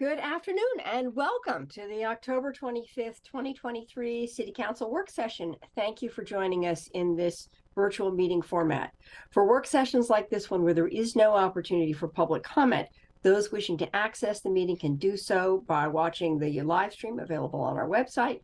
Good afternoon and welcome to the October 25th, 2023 City Council work session. Thank you for joining us in this virtual meeting format. For work sessions like this one where there is no opportunity for public comment, those wishing to access the meeting can do so by watching the live stream available on our website,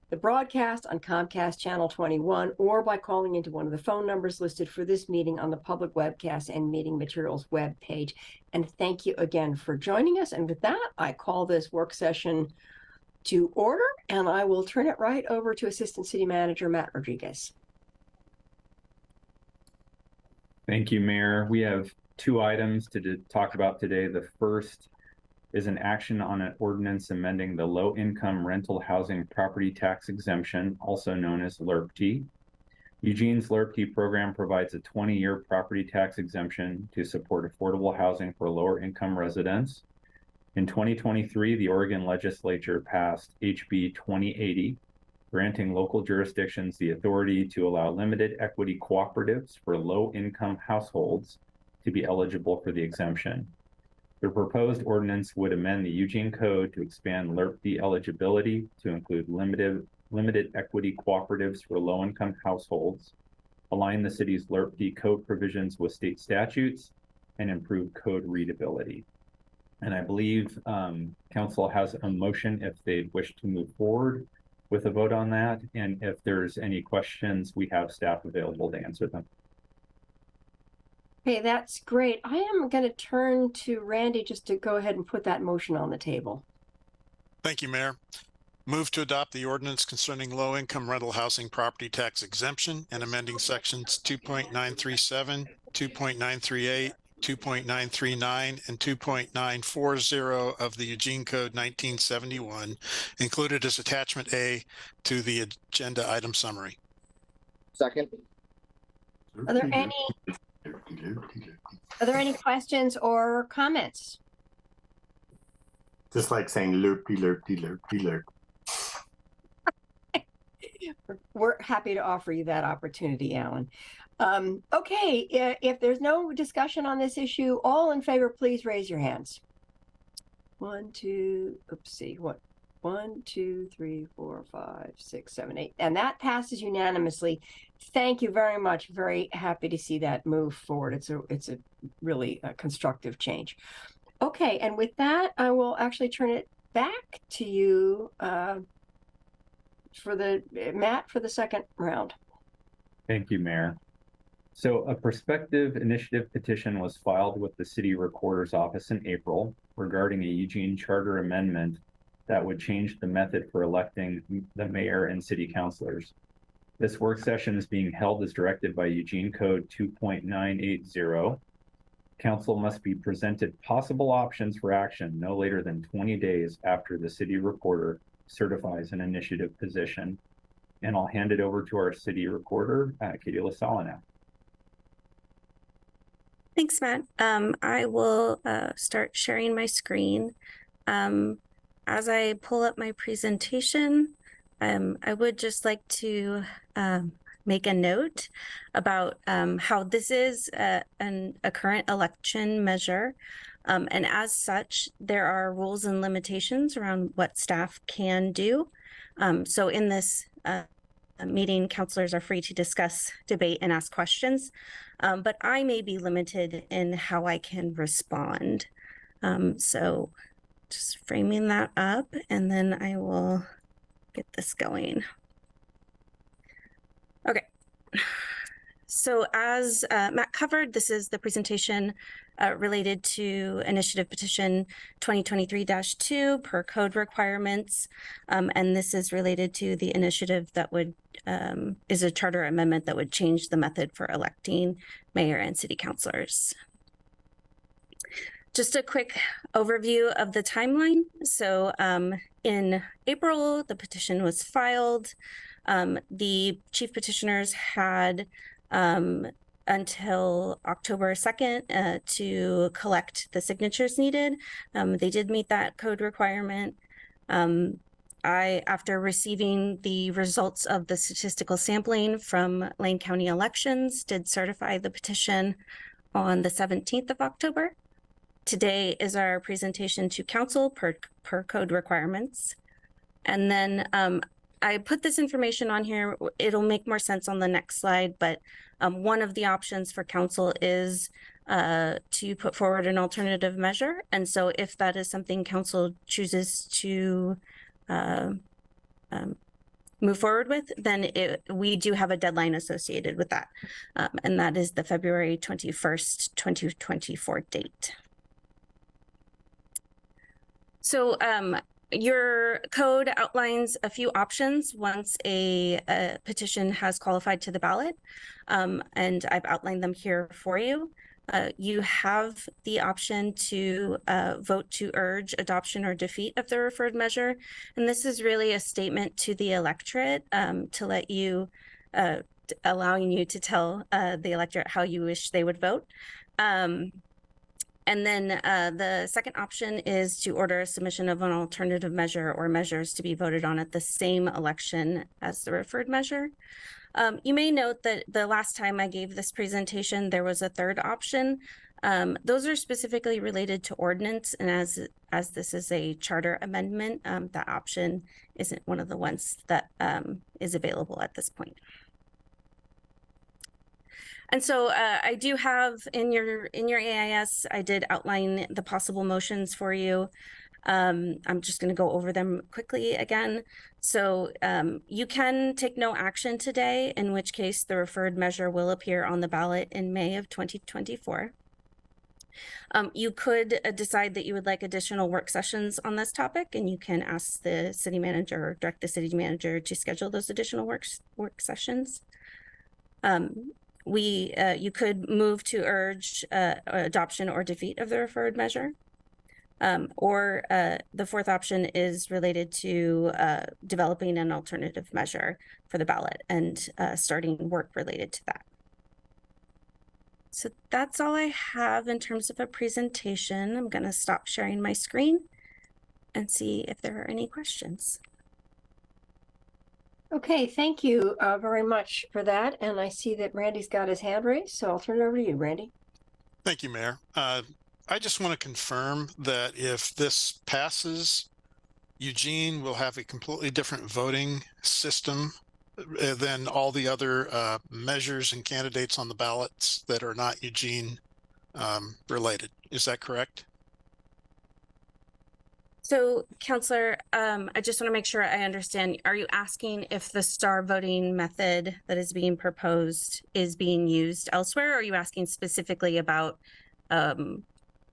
the broadcast on Comcast Channel 21, or by calling into one of the phone numbers listed for this meeting on the public webcast and meeting materials web page. And thank you again for joining us. And with that, I call this work session to order, and I will turn it right over to Assistant City Manager Matt Rodriguez. Thank you, Mayor. We have two items to talk about today. The first is an action on an ordinance amending the low-income rental housing property tax exemption, also known as LRPT. Eugene's LRPT program provides a 20-year property tax exemption to support affordable housing for lower-income residents. In 2023, the Oregon legislature passed HB 2080, granting local jurisdictions the authority to allow limited equity cooperatives for low-income households to be eligible for the exemption. The proposed ordinance would amend the Eugene Code to expand LRPT eligibility to include limited equity cooperatives for low-income households, align the city's LRPT code provisions with state statutes, and improve code readability. And I believe council has a motion if they wish to move forward with a vote on that. And if there's any questions, we have staff available to answer them. Okay, that's great. I am going to turn to Randy just to go ahead and put that motion on the table. Thank you, Mayor. Move to adopt the ordinance concerning low-income rental housing property tax exemption and amending sections 2.937, 2.938, 2.939, and 2.940 of the Eugene Code 1971, included as attachment A to the agenda item summary. Second. Are there any questions or comments? Just like saying lurpy, lurpy, lurpy, lurp. We're happy to offer you that opportunity, Alan. Okay, if there's no discussion on this issue, all in favor, please raise your hands. 1, 2, oopsie, what? 1, 2, 3, 4, 5, 6, 7, 8, and that passes unanimously. Thank you very much. Very happy to see that move forward. It's a really constructive change. Okay, and with that, I will actually turn it back to you for Matt for the second round. Thank you, Mayor. So a prospective initiative petition was filed with the City Recorder's Office in April regarding a Eugene Charter amendment that would change the method for electing the mayor and city councilors. This work session is being held as directed by Eugene Code 2.980. Council must be presented possible options for action no later than 20 days after the City Recorder certifies an initiative position. And I'll hand it over to our City Recorder, Katie LaSalle now. Thanks, Matt. I will start sharing my screen. As I pull up my presentation, I would just like to make a note about how this is a current election measure. And as such, there are rules and limitations around what staff can do. So in this meeting, councilors are free to discuss, debate, and ask questions, but I may be limited in how I can respond. So just framing that up, and then I will get this going. Okay. So as Matt covered, this is the presentation related to Initiative Petition 2023-2 per code requirements. And this is related to the initiative that would is a charter amendment that would change the method for electing mayor and city councilors. Just a quick overview of the timeline. So in April, the petition was filed. The chief petitioners had until October 2nd to collect the signatures needed. They did meet that code requirement. After receiving the results of the statistical sampling from Lane County elections, did certify the petition on the 17th of October. Today is our presentation to council per code requirements. And then I put this information on here. It'll make more sense on the next slide, but one of the options for council is to put forward an alternative measure. And so if that is something council chooses to move forward with, then we do have a deadline associated with that. And that is the February 21st, 2024 date. So your code outlines a few options once a petition has qualified to the ballot, and I've outlined them here for you. You have the option to vote to urge adoption or defeat of the referred measure. And this is really a statement to the electorate to let you, allowing you to tell the electorate how you wish they would vote. And then the second option is to order a submission of an alternative measure or measures to be voted on at the same election as the referred measure. You may note that the last time I gave this presentation, there was a third option. Those are specifically related to ordinance, and as this is a charter amendment, that option isn't one of the ones that is available at this point. And so I do have in your AIS, I did outline the possible motions for you. I'm just going to go over them quickly again. So you can take no action today, in which case the referred measure will appear on the ballot in May of 2024. You could decide that you would like additional work sessions on this topic, and you can ask the city manager or direct the city manager to schedule those additional work sessions. You could move to urge adoption or defeat of the referred measure. Or the fourth option is related to developing an alternative measure for the ballot and starting work related to that. So that's all I have in terms of a presentation. I'm going to stop sharing my screen and see if there are any questions. Okay, thank you very much for that. And I see that Randy's got his hand raised, so I'll turn it over to you, Randy. Thank you, Mayor. I just want to confirm that if this passes, Eugene will have a completely different voting system than all the other measures and candidates on the ballots that are not Eugene related. Is that correct? So, Councillor, I just want to make sure I understand. Are you asking if the star voting method that is being proposed is being used elsewhere? Or are you asking specifically about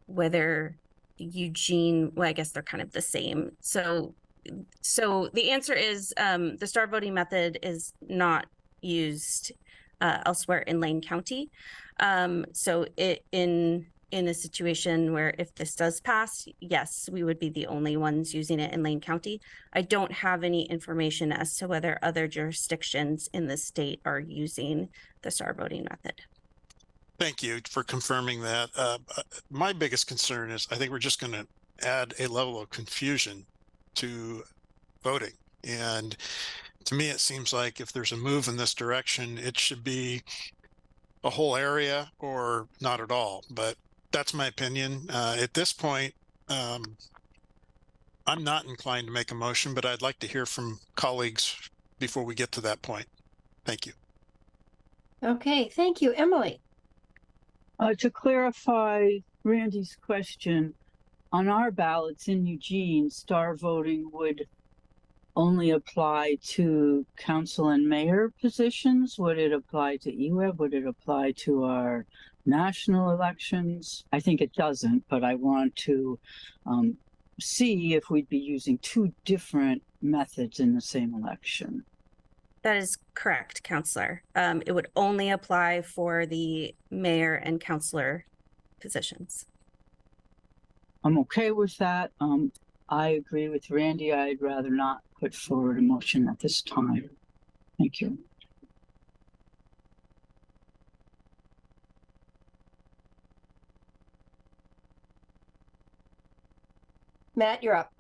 whether Eugene, well, I guess they're kind of the same. So the answer is the star voting method is not used elsewhere in Lane County. So in a situation where if this does pass, yes, we would be the only ones using it in Lane County. I don't have any information as to whether other jurisdictions in the state are using the star voting method. Thank you for confirming that. My biggest concern is I think we're just going to add a level of confusion to voting. And to me, it seems like if there's a move in this direction, it should be a whole area or not at all. But that's my opinion. At this point, I'm not inclined to make a motion, but I'd like to hear from colleagues before we get to that point. Thank you. Okay, thank you. Emily. To clarify Randy's question, on our ballots in Eugene, star voting would only apply to council and mayor positions? Would it apply to EWEB? Would it apply to our national elections? I think it doesn't, but I want to see if we'd be using two different methods in the same election. That is correct, Councillor. It would only apply for the mayor and councillor positions. I'm okay with that. I agree with Randy. I'd rather not put forward a motion at this time. Thank you. Matt, you're up.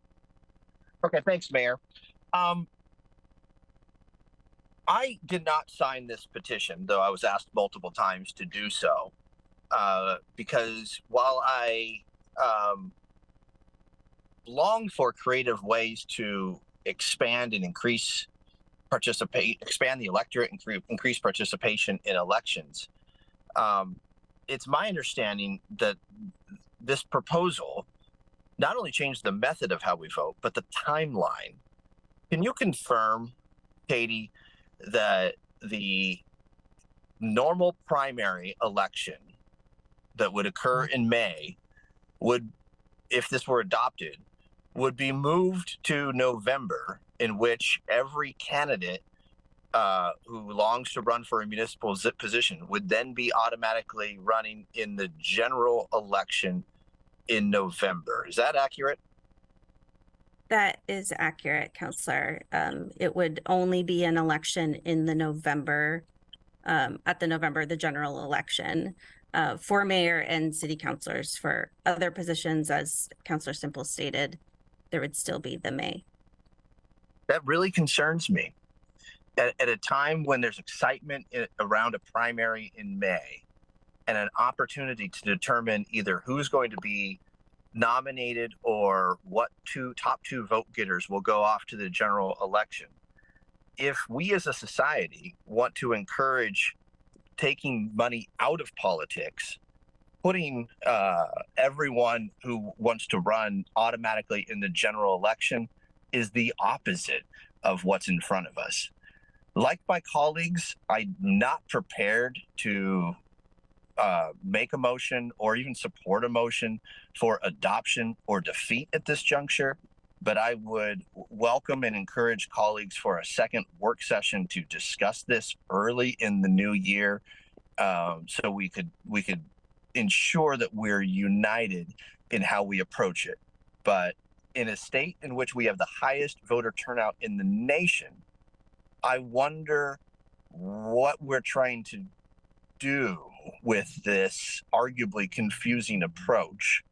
Okay, thanks, Mayor. I did not sign this petition, though I was asked multiple times to do so, because while I long for creative ways to expand and expand the electorate and increase participation in elections. It's my understanding that this proposal not only changed the method of how we vote, but the timeline. Can you confirm, Katie, that the normal primary election that would occur in May would, if this were adopted, would be moved to November, in which every candidate who longs to run for a municipal position would then be automatically running in the general election in November. Is that accurate? That is accurate, Counselor. It would only be an election in the November, the general election for mayor and city councilors. For other positions, as Counselor Simple stated, there would still be the May. That really concerns me. At a time when there's excitement around a primary in May and an opportunity to determine either who's going to be nominated or what top two vote getters will go off to the general election. If we as a society want to encourage taking money out of politics, putting everyone who wants to run automatically in the general election is the opposite of what's in front of us. Like my colleagues, I'm not prepared to make a motion or even support a motion for adoption or defeat at this juncture, but I would welcome and encourage colleagues for a second work session to discuss this early in the new year, so we could ensure that we're united in how we approach it. But in a state in which we have the highest voter turnout in the nation, I wonder what we're trying to do with this arguably confusing approach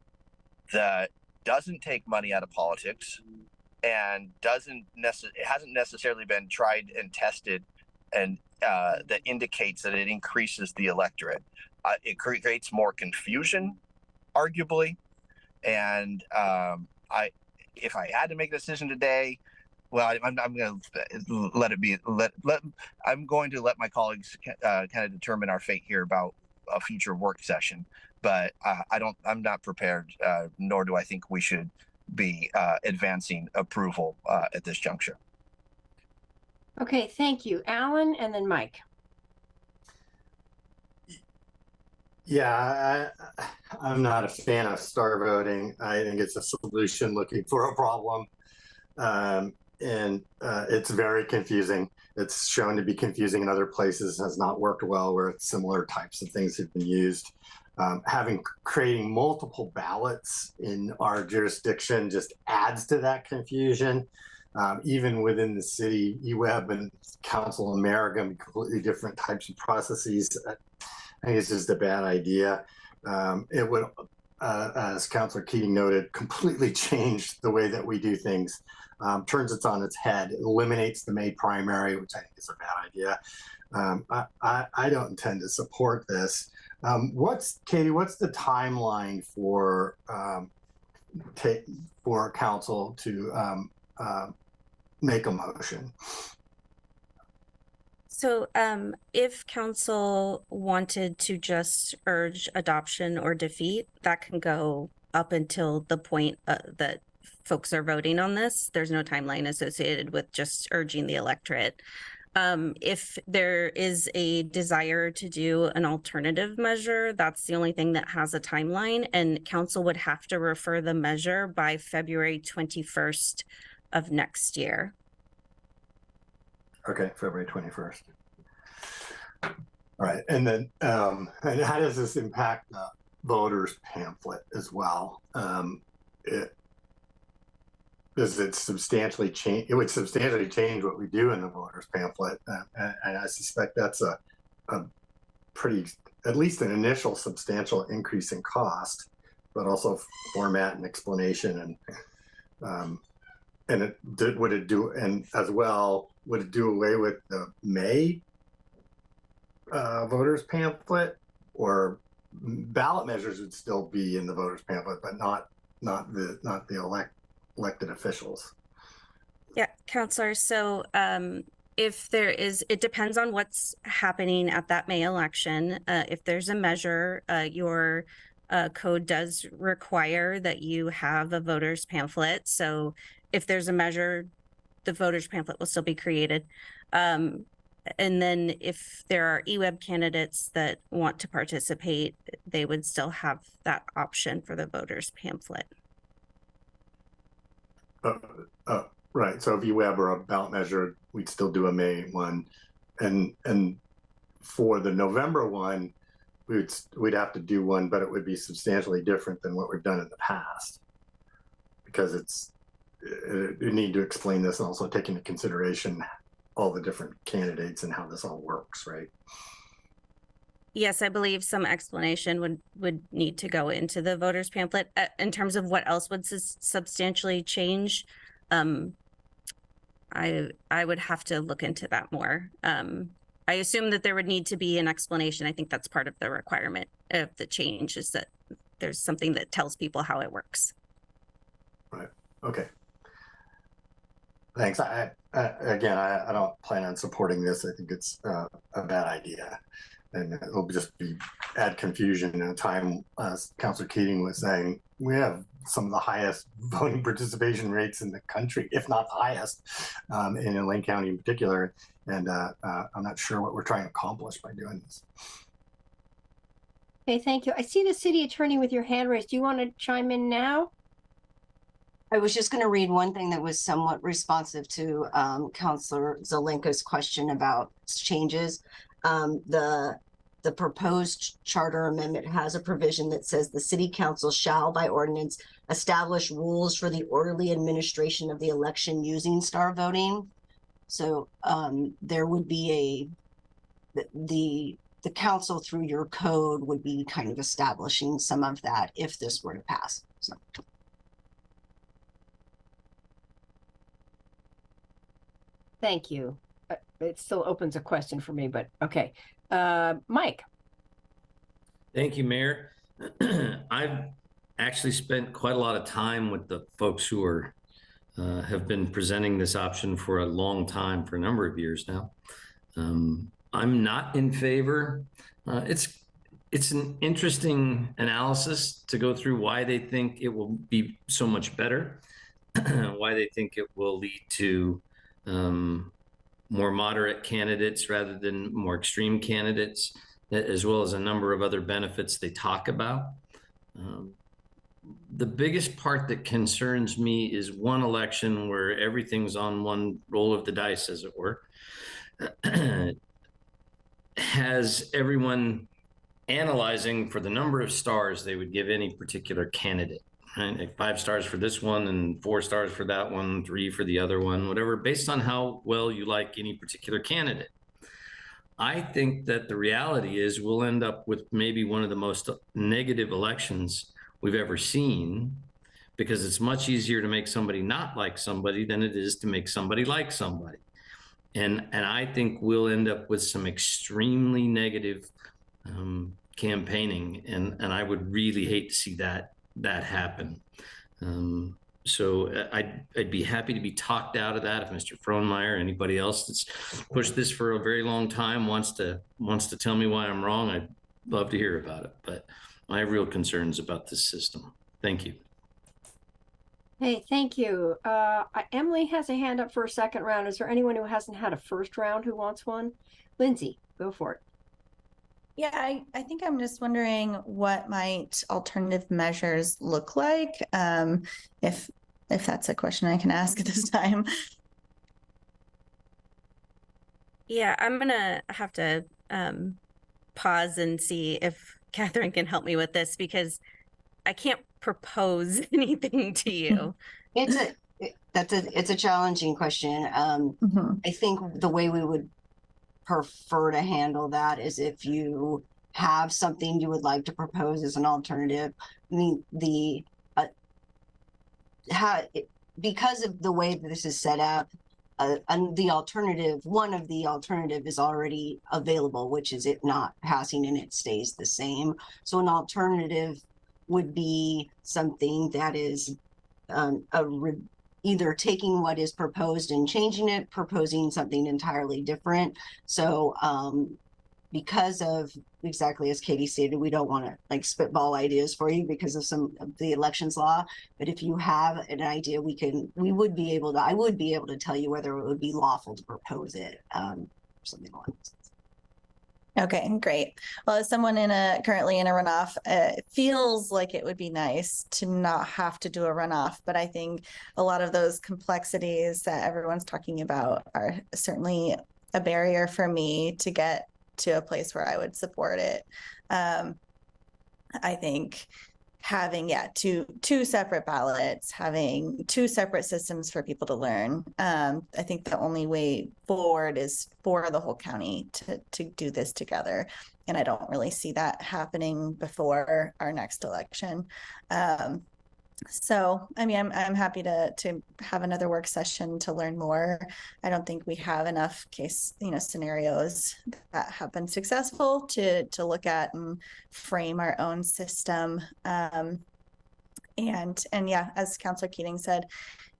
that doesn't take money out of politics and it hasn't necessarily been tried and tested, and that indicates that it increases the electorate. It creates more confusion, arguably, and if I had to make a decision today, well, I'm going to let it be. I'm going to let my colleagues kind of determine our fate here about a future work session. But I'm not prepared, nor do I think we should be advancing approval at this juncture. Okay, thank you, Alan, and then Mike. Yeah, I'm not a fan of star voting. I think it's a solution looking for a problem. And it's very confusing. It's shown to be confusing in other places, has not worked well where similar types of things have been used. Creating multiple ballots in our jurisdiction just adds to that confusion. Even within the city, EWEB and Council and Mayor are going to be completely different types of processes. I think it's just a bad idea. It would, as Councilor Keating noted, completely change the way that we do things. Turns it on its head, eliminates the May primary, which I think is a bad idea. I don't intend to support this. Katie, what's the timeline for council to make a motion? So if council wanted to just urge adoption or defeat, that can go up until the point that folks are voting on this. There's no timeline associated with just urging the electorate. If there is a desire to do an alternative measure, that's the only thing that has a timeline, and council would have to refer the measure by February 21st of next year. Okay, February 21st. All right, and then and how does this impact the voters pamphlet as well? Does it substantially change? It would substantially change what we do in the voters pamphlet, and I suspect that's a pretty, at least an initial substantial increase in cost, but also format and explanation, and would it do away with the May voters pamphlet, or ballot measures would still be in the voters pamphlet, but not the elected officials. Yeah, Counselor. So if there is, it depends on what's happening at that May election. If there's a measure, your code does require that you have a voter's pamphlet. So if there's a measure, the voter's pamphlet will still be created. And then if there are eWeb candidates that want to participate, they would still have that option for the voter's pamphlet. Right. So if eWeb or a ballot measure, we'd still do a May one, and for the November one, we'd have to do one, but it would be substantially different than what we've done in the past, because you need to explain this and also take into consideration all the different candidates and how this all works, right? Yes, I believe some explanation would need to go into the voter's pamphlet in terms of what else would substantially change. I would have to look into that more. I assume that there would need to be an explanation. I think that's part of the requirement of the change, is that there's something that tells people how it works. Right. Okay. Thanks. Again, I don't plan on supporting this. I think it's a bad idea, and it'll just add confusion in a time, as Councilor Keating was saying, we have some of the highest voting participation rates in the country, if not the highest, in Lane County in particular. And I'm not sure what we're trying to accomplish by doing this. Okay, thank you. I see the city attorney with your hand raised. Do you want to chime in now? I was just going to read one thing that was somewhat responsive to Councilor Zelenka's question about changes. The proposed charter amendment has a provision that says the city council shall by ordinance establish rules for the orderly administration of the election using star voting. So there would be the council through your code would be kind of establishing some of that if this were to pass. So. Thank you. It still opens a question for me, but okay. Mike. Thank you, Mayor. I've actually spent quite a lot of time with the folks who are have been presenting this option for a long time, for a number of years now. I'm not in favor. It's an interesting analysis to go through why they think it will be so much better, why they think it will lead to more moderate candidates rather than more extreme candidates, as well as a number of other benefits they talk about. The biggest part that concerns me is one election where everything's on one roll of the dice, as it were, has everyone analyzing for the number of stars they would give any particular candidate. Right? Like 5 stars for this one and 4 stars for that one, 3 for the other one, whatever, based on how well you like any particular candidate. I think that the reality is we'll end up with maybe one of the most negative elections we've ever seen, because it's much easier to make somebody not like somebody than it is to make somebody like somebody. And I think we'll end up with some extremely negative campaigning, and I would really hate to see that happen. So I'd be happy to be talked out of that if Mr. Frohnmeyer, anybody else that's pushed this for a very long time wants to tell me why I'm wrong. I'd love to hear about it, but I have real concerns about this system. Thank you. Hey, thank you. Emily has a hand up for a second round. Is there anyone who hasn't had a first round who wants one? Lindsay, go for it. Yeah, I think I'm just wondering what might alternative measures look like, if that's a question I can ask at this time. Yeah, I'm gonna have to pause and see if Catherine can help me with this, because I can't propose anything to you. It's a challenging question. I think the way we would prefer to handle that is if you have something you would like to propose as an alternative. I mean, because of the way that this is set up, and the alternative, one of the alternative is already available, which is it not passing and it stays the same. So an alternative would be something that is either taking what is proposed and changing it, proposing something entirely different. So because of exactly as Katie stated, we don't want to like spitball ideas for you because of some of the elections law. But if you have an idea, I would be able to tell you whether it would be lawful to propose it, something along those lines. Okay, great. Well, as someone currently in a runoff, it feels like it would be nice to not have to do a runoff, but I think a lot of those complexities that everyone's talking about are certainly a barrier for me to get to a place where I would support it. I think having two separate ballots, having two separate systems for people to learn. I think the only way forward is for the whole county to do this together, and I don't really see that happening before our next election. So, I mean, I'm happy to have another work session to learn more. I don't think we have enough scenarios that have been successful to look at and frame our own system. And yeah, as Councilor Keating said,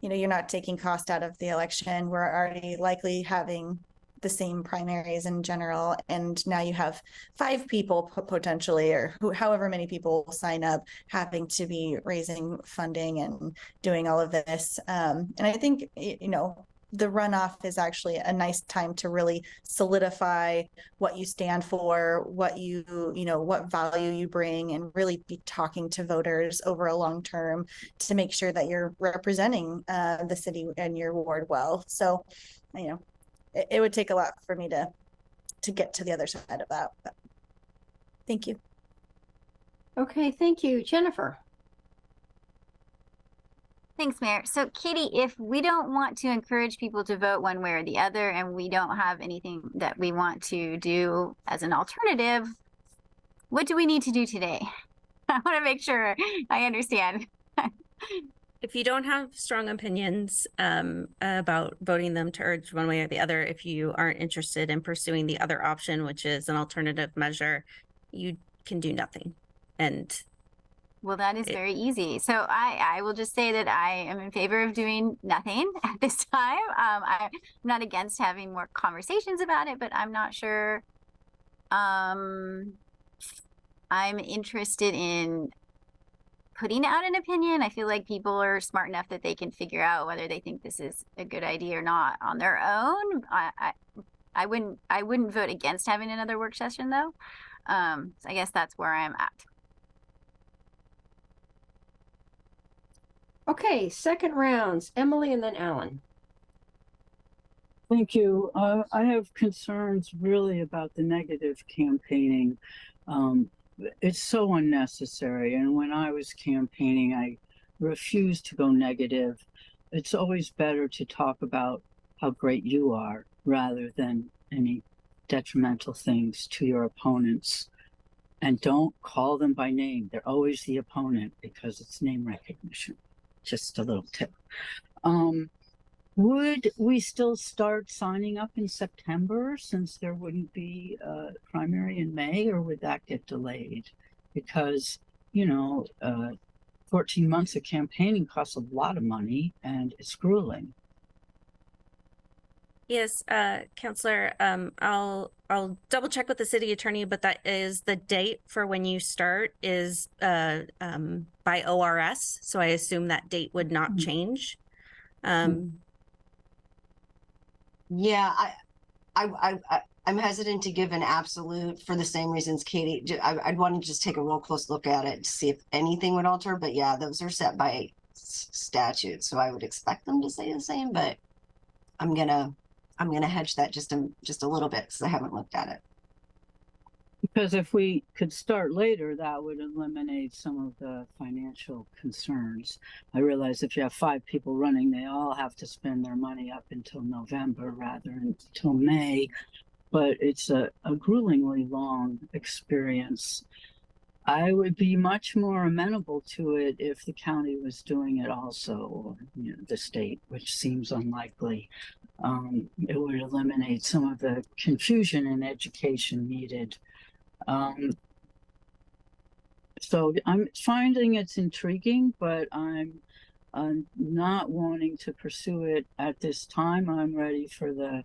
you're not taking cost out of the election. We're already likely having the same primaries in general, and now you have 5 people potentially, or however many people will sign up, having to be raising funding and doing all of this. And I think the runoff is actually a nice time to really solidify what you stand for, what what value you bring, and really be talking to voters over a long term to make sure that you're representing the city and your ward well. So, it would take a lot for me to get to the other side of that. But thank you. Okay, thank you. Jennifer. Thanks, Mayor. So Katie, if we don't want to encourage people to vote one way or the other, and we don't have anything that we want to do as an alternative, what do we need to do today? I want to make sure I understand. If you don't have strong opinions about voting them to urge one way or the other, if you aren't interested in pursuing the other option, which is an alternative measure, you can do nothing. And well, that is very easy. So I will just say that I am in favor of doing nothing at this time. I'm not against having more conversations about it, but I'm not sure. I'm interested in putting out an opinion. I feel like people are smart enough that they can figure out whether they think this is a good idea or not on their own. I wouldn't vote against having another work session though. So I guess that's where I'm at. Okay, second rounds, Emily and then Alan. Thank you. I have concerns really about the negative campaigning. It's so unnecessary. And when I was campaigning, I refused to go negative. It's always better to talk about how great you are rather than any detrimental things to your opponents. And don't call them by name. They're always the opponent because it's name recognition. Just a little tip. Would we still start signing up in September since there wouldn't be a primary in May, or would that get delayed? Because, 14 months of campaigning costs a lot of money and it's grueling. yes, Counselor, I'll double check with the city attorney, but that is the date for when you start is by ORS. So I assume that date would not change. Yeah, I'm hesitant to give an absolute for the same reasons, Katie. I'd want to just take a real close look at it to see if anything would alter. But yeah, those are set by statute, so I would expect them to say the same. But I'm gonna hedge that just a little bit because I haven't looked at it. Because if we could start later, that would eliminate some of the financial concerns. I realize if you have 5 people running, they all have to spend their money up until November rather than until May. But it's a gruelingly long experience. I would be much more amenable to it if the county was doing it also, or the state, which seems unlikely. It would eliminate some of the confusion in education needed. So I'm finding it's intriguing, but I'm not wanting to pursue it at this time. I'm ready for the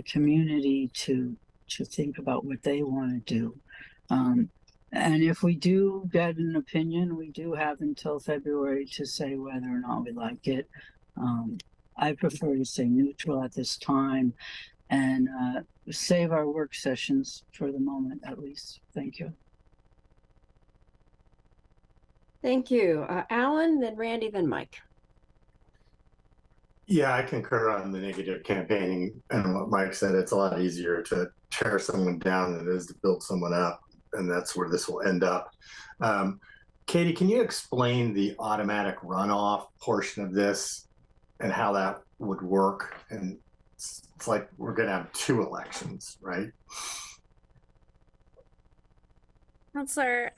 community to think about what they want to do. And if we do get an opinion, we do have until February to say whether or not we like it. I prefer to stay neutral at this time and save our work sessions for the moment, at least. Thank you. Thank you. Alan, then Randy, then Mike. Yeah, I concur on the negative campaigning and what Mike said. It's a lot easier to tear someone down than it is to build someone up, and that's where this will end up. Katie, can you explain the automatic runoff portion of this and how that would work? And it's like we're going to have 2 elections, right? Counselor,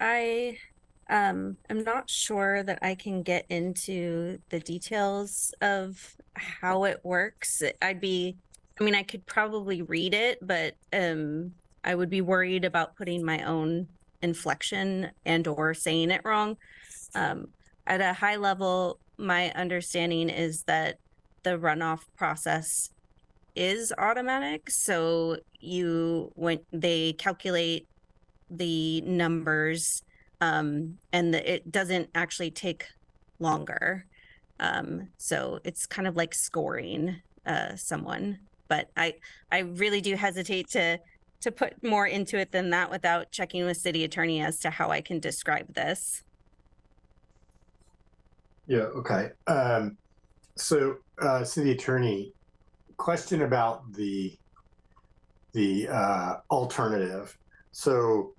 I'm not sure that I can get into the details of how it works. I mean, I could probably read it, but I would be worried about putting my own inflection and or saying it wrong. At a high level, my understanding is that the runoff process is automatic. So when they calculate the numbers, and it doesn't actually take longer. So it's kind of like scoring someone, but I really do hesitate to put more into it than that without checking with city attorney as to how I can describe this. Yeah, okay. So city attorney, question about the alternative. So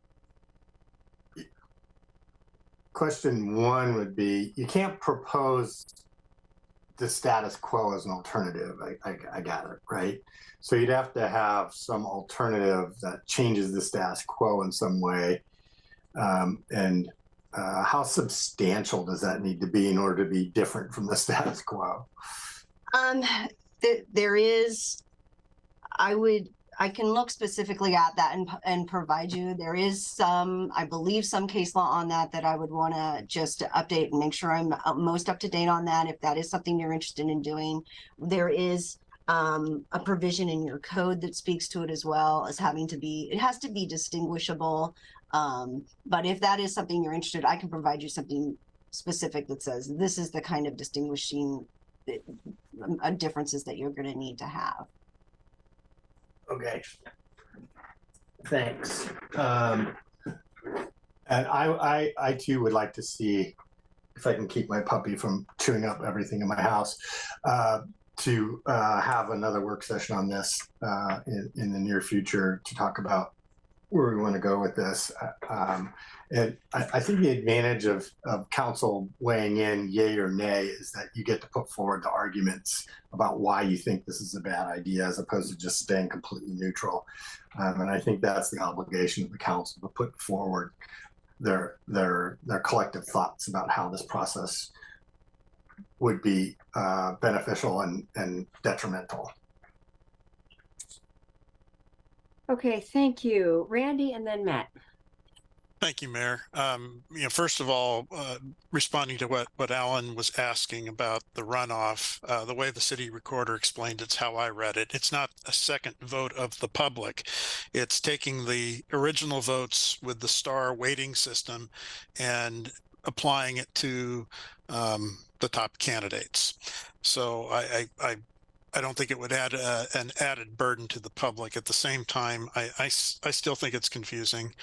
question 1 would be, you can't propose the status quo as an alternative. I got it, right? So you'd have to have some alternative that changes the status quo in some way. And how substantial does that need to be in order to be different from the status quo? There is, I can look specifically at that and provide you. There is some, I believe, some case law on that I would want to just update and make sure I'm most up to date on that. If that is something you're interested in doing, there is a provision in your code that speaks to it as well as having to be, it has to be distinguishable. But if that is something you're interested, I can provide you something specific that says this is the kind of distinguishing differences that you're going to need to have. Okay. Thanks. And I too would like to see if I can keep my puppy from chewing up everything in my house, to have another work session on this in the near future to talk about where we want to go with this. And I think the advantage of council weighing in yay or nay is that you get to put forward the arguments about why you think this is a bad idea, as opposed to just staying completely neutral. And I think that's the obligation of the council, to put forward their collective thoughts about how this process would be beneficial and detrimental. Okay, thank you. Randy and then Matt. Thank you, Mayor. First of all, responding to what Alan was asking about the runoff, the way the city recorder explained it's how I read it. It's not a second vote of the public. It's taking the original votes with the star weighting system and applying it to the top candidates. So I don't think it would add an added burden to the public. At the same time, I still think it's confusing.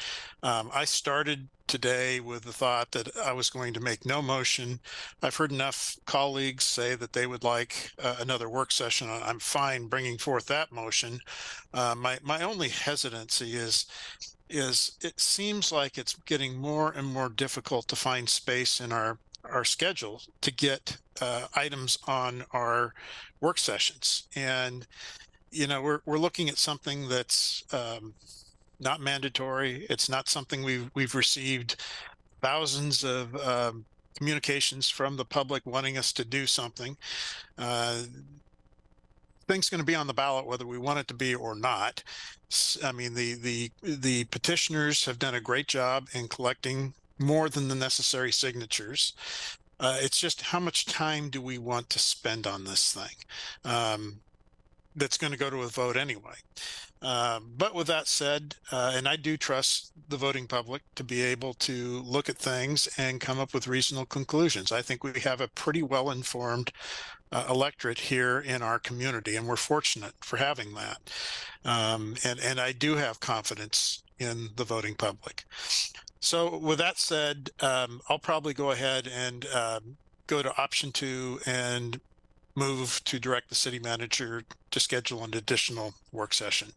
I started today with the thought that I was going to make no motion. I've heard enough colleagues say that they would like another work session. I'm fine bringing forth that motion. My only hesitancy is it seems like it's getting more and more difficult to find space in our schedule to get items on our work sessions. And we're looking at something that's not mandatory. It's not something we've received thousands of thing's going to be on the ballot whether we want it to be or not. I mean, the petitioners have done a great job in collecting more than the necessary signatures. It's just how much time do we want to spend on this thing? That's going to go to a vote anyway. But with that said, and I do trust the voting public to be able to look at things and come up with reasonable conclusions. I think we have a pretty well-informed electorate here in our community, and we're fortunate for having that. And I do have confidence in the voting public. So with that said, I'll probably go ahead and go to option 2 and move to direct the city manager to schedule an additional work session.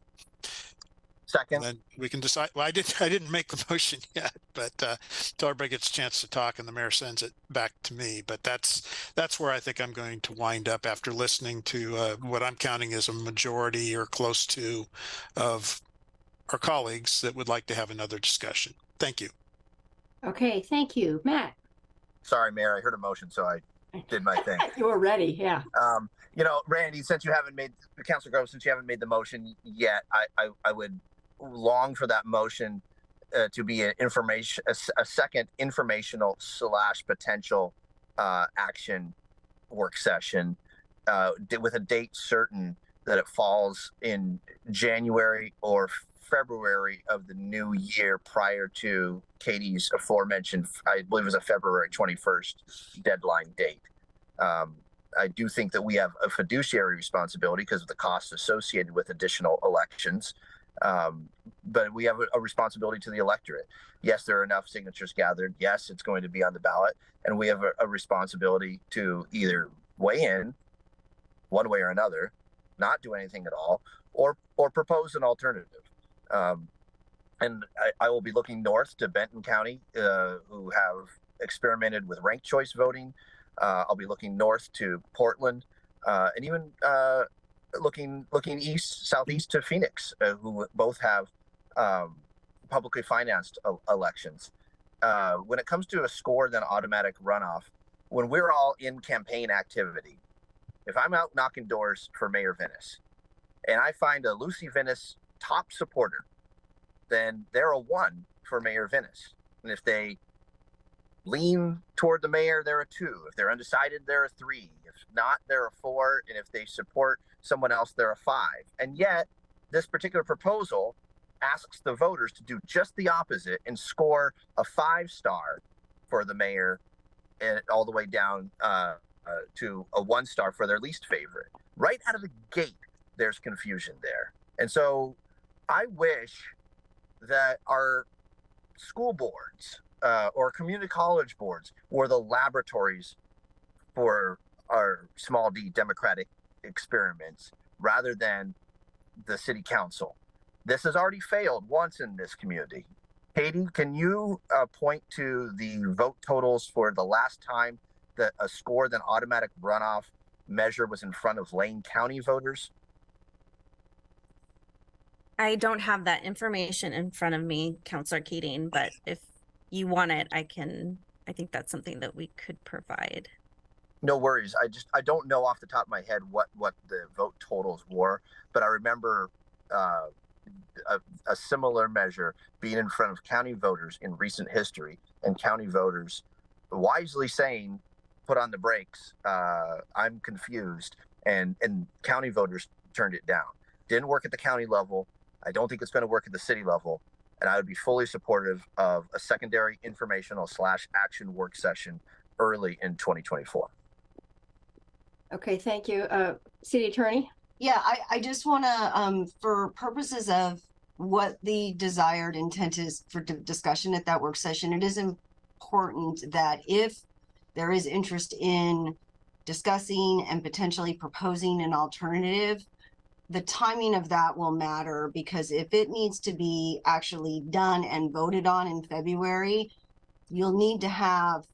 Second. And then we can decide. Well, I didn't make the motion yet, but until everybody gets a chance to talk and the mayor sends it back to me. But that's where I think I'm going to wind up after listening to what I'm counting as a majority or close to of our colleagues that would like to have another discussion. Thank you. Okay, thank you. Matt? Sorry, Mayor, I heard a motion, so I did my thing. You were ready, yeah. You know, Randy, since you haven't made, Councilor Grove, since you haven't made the motion yet, I would long for that motion to be an information, a second informational / potential action work session with a date certain that it falls in January or February of the new year prior to Katie's aforementioned, I believe it was a February 21st deadline date. I do think that we have a fiduciary responsibility because of the costs associated with additional elections. But we have a responsibility to the electorate. Yes, there are enough signatures gathered. Yes, it's going to be on the ballot. And we have a responsibility to either weigh in one way or another, not do anything at all, or propose an alternative. And I will be looking north to Benton County, who have experimented with ranked choice voting. I'll be looking north to Portland, and even looking southeast to Phoenix, who both have publicly financed elections. When it comes to a score then automatic runoff, when we're all in campaign activity, if I'm out knocking doors for Mayor Vinis and I find a Lucy Vinis top supporter, then they're a 1 for Mayor Vinis. And if they lean toward the mayor, they're a 2. If they're undecided, they're a 3. If not, they're a 4. And if they support someone else, they're a 5. And yet, this particular proposal asks the voters to do just the opposite and score a 5-star for the mayor and all the way down to a 1-star for their least favorite. Right out of the gate, there's confusion there. And so I wish that our school boards or community college boards were the laboratories for our small d democratic experiments rather than the city council. This has already failed once in this community. Katie, can you point to the vote totals for the last time that a score then automatic runoff measure was in front of Lane County voters? I don't have that information in front of me, Councilor Keating, but if you want it, I think that's something that we could provide. No worries. I don't know off the top of my head what the vote totals were, but I remember a similar measure being in front of county voters in recent history, and county voters wisely saying, put on the brakes, I'm confused, and county voters turned it down. Didn't work at the county level. I don't think it's going to work at the city level, and I would be fully supportive of a secondary informational / action work session early in 2024. Okay, thank you. City Attorney? Yeah, I just want to, for purposes of what the desired intent is for discussion at that work session, it is important that if there is interest in discussing and potentially proposing an alternative, the timing of that will matter, because if it needs to be actually done and voted on in February, you'll need to have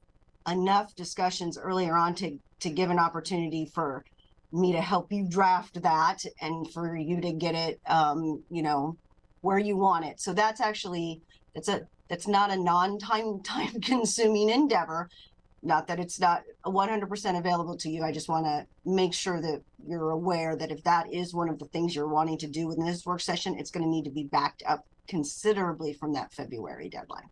enough discussions earlier on to give an opportunity for me to help you draft that and for you to get it, where you want it. So that's actually, that's not a time consuming endeavor. Not that it's not 100% available to you. I just want to make sure that you're aware that if that is one of the things you're wanting to do within this work session, it's going to need to be backed up considerably from that February deadline.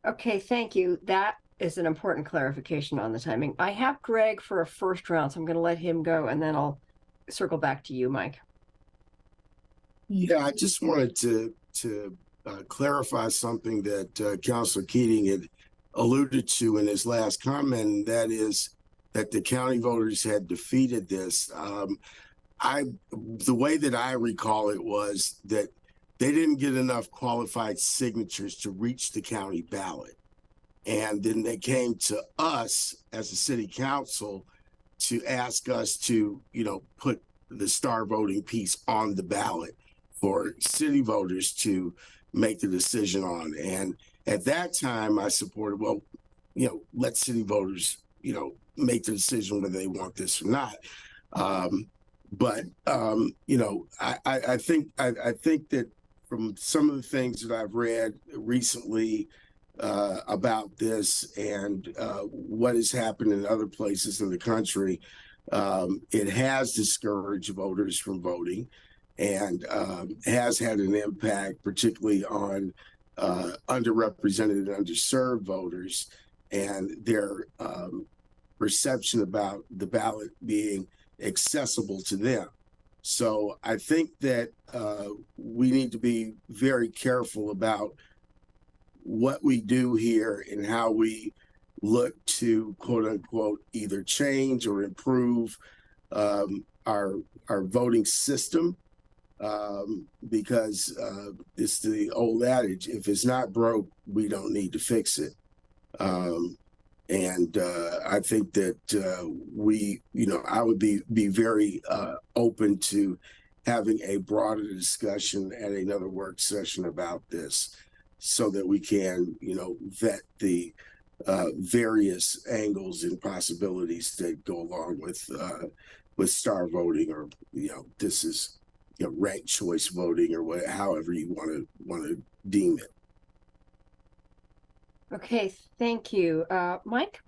Okay, thank you. That is an important clarification on the timing. I have Greg for a first round, so I'm going to let him go, and then I'll circle back to you, Mike. Yeah, I just wanted to clarify something that Councilor Keating had alluded to in his last comment, and that is that the county voters had defeated this. The way that I recall it was that they didn't get enough qualified signatures to reach the county ballot. And then they came to us as a city council to ask us to, put the star voting piece on the ballot for city voters to make the decision on. And at that time, I supported, let city voters, make the decision whether they want this or not. I think that from some of the things that I've read recently about this and what has happened in other places in the country, it has discouraged voters from voting and has had an impact, particularly on underrepresented and underserved voters and their perception about the ballot being accessible to them. So I think that we need to be very careful about what we do here and how we look to, quote unquote, either change or improve our voting system, because it's the old adage, if it's not broke, we don't need to fix it. I think that I would be very open to having a broader discussion at another work session about this so that we can, vet the various angles and possibilities that go along with star voting, or, this is, ranked choice voting, or however you want to deem it. Okay, thank you. Mike?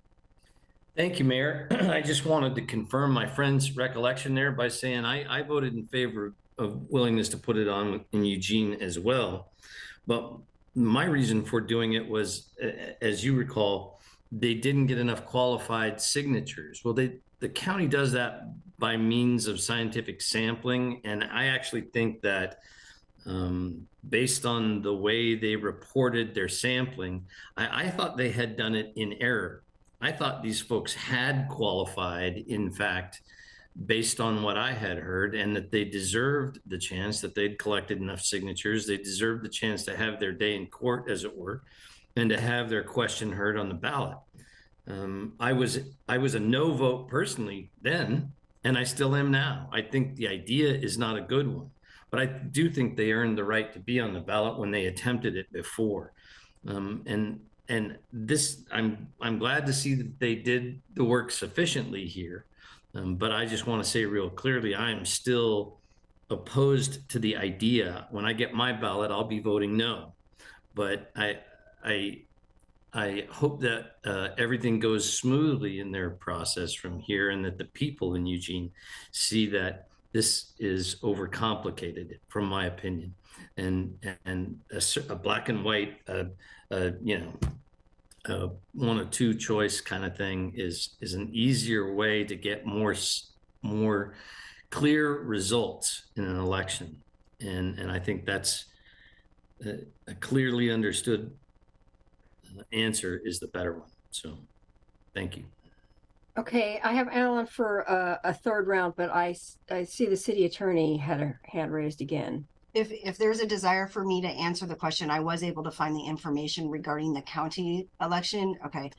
Thank you, Mayor. I just wanted to confirm my friend's recollection there by saying I voted in favor of willingness to put it on in Eugene as well. But my reason for doing it was, as you recall, they didn't get enough qualified signatures. Well, the county does that by means of scientific sampling. And I actually think that based on the way they reported their sampling, I thought they had done it in error. I thought these folks had qualified, in fact, based on what I had heard, and that they deserved the chance, that they'd collected enough signatures. They deserved the chance to have their day in court, as it were, and to have their question heard on the ballot. I was a no vote personally then, and I still am now. I think the idea is not a good one, but I do think they earned the right to be on the ballot when they attempted it before. And this, I'm glad to see that they did the work sufficiently here. But I just want to say real clearly, I am still opposed to the idea. When I get my ballot, I'll be voting no. But I hope that everything goes smoothly in their process from here, and that the people in Eugene see that this is overcomplicated, from my opinion, and a black and white, one or two choice kind of thing is an easier way to get more clear results in an election, and I think that's a clearly understood answer is the better one. So, thank you. Okay, I have Alan for a third round, but I see the city attorney had her hand raised again. If there's a desire for me to answer the question, I was able to find the information regarding the county election. Okay.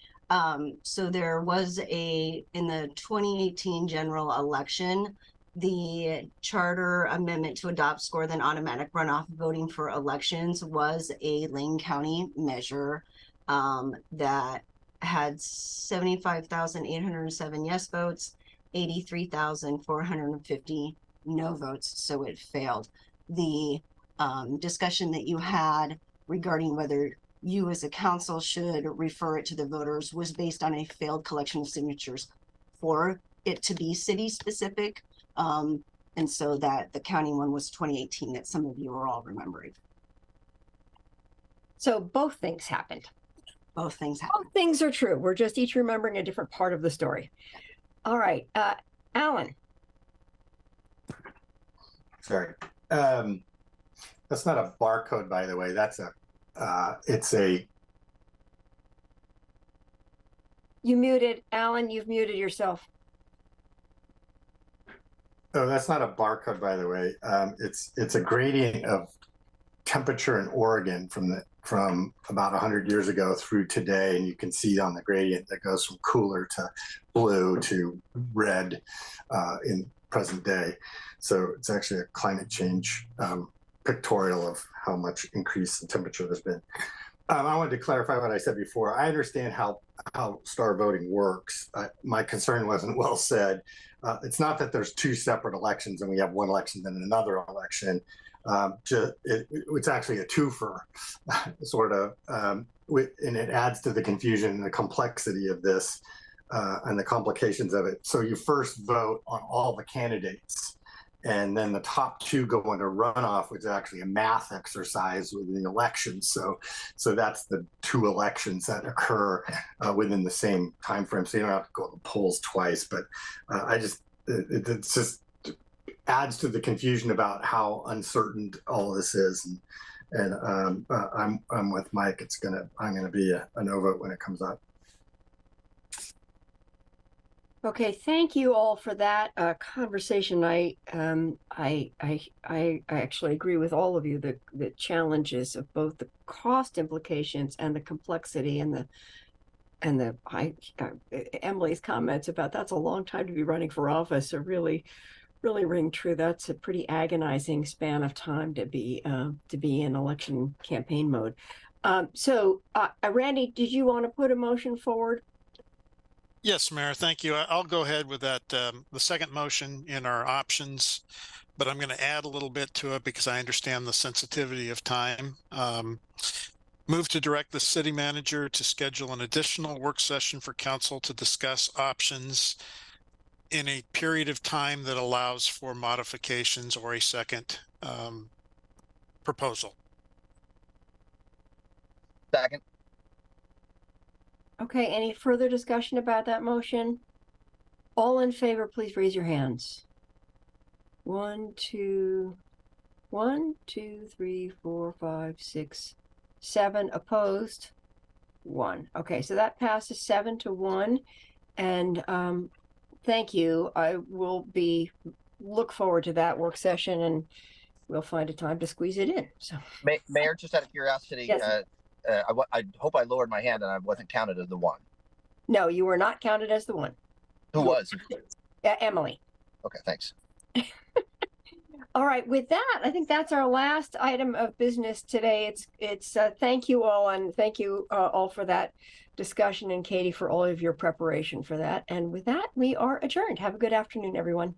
So there was in the 2018 general election, the charter amendment to adopt score then automatic runoff voting for elections was a Lane County measure that had 75,807 yes votes, 83,450 no votes. So it failed. The discussion that you had regarding whether you as a council should refer it to the voters was based on a failed collection of signatures for it to be city specific. And so that the county one was 2018 that some of you are all remembering. So both things happened. Both things happened. Both things are true. We're just each remembering a different part of the story. All right, Alan. Sorry. That's not a barcode, by the way. That's it's a. You muted, Alan, you've muted yourself. Oh, that's not a barcode, by the way. It's a gradient of temperature in Oregon from about 100 years ago through today, and you can see on the gradient that goes from cooler to blue to red in present day. So it's actually a climate change pictorial of how much increase in temperature there's been. I wanted to clarify what I said before. I understand how star voting works. My concern wasn't well said. It's not that there's two separate elections and we have one election then another election. It's actually a twofer, sort of, and it adds to the confusion and the complexity of this and the complications of it. So you first vote on all the candidates, and then the top two go into runoff, which is actually a math exercise within the election. So that's the two elections that occur within the same time frame. So you don't have to go to the polls twice. But it's just adds to the confusion about how uncertain all this is. And I'm with Mike. I'm gonna be a no vote when it comes up. Okay, thank you all for that conversation. I actually agree with all of you. The challenges of both the cost implications and the complexity and Emily's comments about that's a long time to be running for office are really ring true. That's a pretty agonizing span of time to be in election campaign mode. So Randy, did you want to put a motion forward? Yes, Mayor, thank you. I'll go ahead with that, the second motion in our options, but I'm going to add a little bit to it because I understand the sensitivity of time. Move to direct the city manager to schedule an additional work session for council to discuss options in a period of time that allows for modifications or a second proposal. Second. Okay, any further discussion about that motion? All in favor, please raise your hands. 1, 2, 3, 4, 5, 6, 7 opposed. 1. Okay, so that passes 7-1. And thank you. I will look forward to that work session, and we'll find a time to squeeze it in. So, Mayor, just out of curiosity, yes. I hope I lowered my hand and I wasn't counted as the one. No, you were not counted as the one. Who was? Emily. Okay, thanks. All right, with that, I think that's our last item of business today. It's thank you all, and thank you all for that discussion, and Katie for all of your preparation for that. And with that, we are adjourned. Have a good afternoon, everyone.